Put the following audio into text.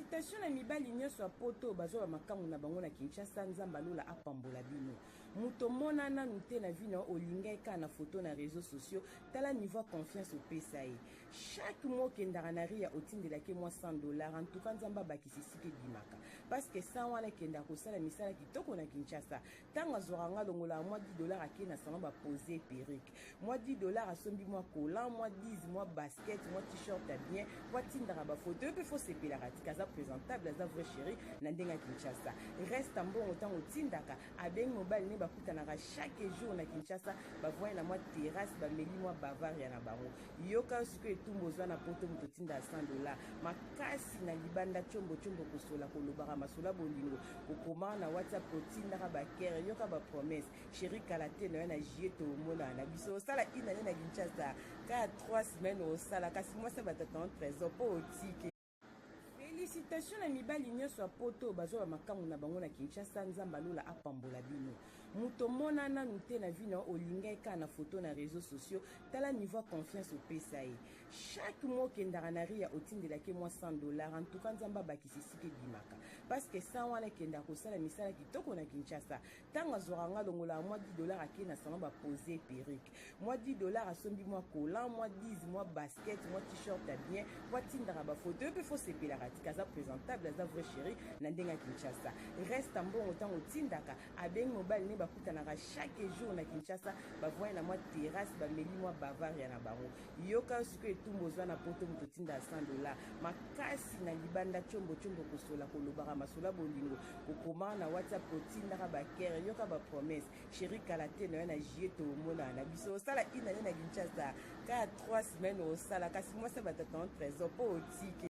Félicitations à mibali nyonso poto bazwa makamu na bango na Kinshasa nzamba lola apambola bino. Muto mona nanu te na vino olinga eka na photo na réseaux sociaux tala niveau confiance au PSAE. Chaque mois kendara na ria otindela ke moi $100 en tout cas nzamba bakisi sike dimaka. Parce que ça wana kenda ko sala misala kitoko na Kinshasa. Tanga zoranga longola moi $10 ake na salon ba poser perruque. Moi $10 asombi moi collant, moi 10 moi basket, moi t-shirt à bien, moi tindara ba photo peu faut se pilarati kaza présentable za vrai chéri na ndenga Kinshasa. Reste en bon autant au tindaka abeng mobile ne bakutanaka chaque jour na Kinshasa ba voyer na moi terrasse ba meli moi bavaria na bango. Yoka suko etumbo na poto mutotinda $100 makasi na libanda chombo kosola kolobara masola bolingo kokoma na WhatsApp kotinda ba kere yoka ba promesse chéri kalate na jieto mona na biso sala ina na Kinshasa ka 3 semaines au sala kasi moi ça va t'attendre trésor po otike. Félicitations à mibali nyonso poto bazwa makamu na bango na Kinshasa nzamba lola apambola bino. Muto mona nanu te na vino olinga eka na photo na réseaux sociaux tala niveau confiance au PSAE. Chaque mois kendara na ria otindela ke moi $100 en tout cas nzamba bakisi sike dimaka. Parce que ça wana kenda ko sala misala kitoko na Kinshasa. Tanga zoranga longola moi $10 ake na salon ba poser perruque. Moi $10 asombi moi collant, moi 10 moi basket, moi t-shirt à bien, moi tindara ba photo peu faut se pilarati kaza présentable za vrai chéri na ndenga Kinshasa. Reste en bon autant au tindaka abeng mobile ne bakutanaka chaque jour na Kinshasa ba voyer na moi terrasse ba meli moi bavaria na bango. Yoka suko etumbo na poto mutotinda $100 makasi na libanda chombo kosola kolobara masola bolingo kokoma na WhatsApp kotinda ba kere yoka ba promesse chéri kalate na jieto mona na biso sala ina na Kinshasa ka 3 semaines au sala kasi moi ça va t'attendre trésor po otike.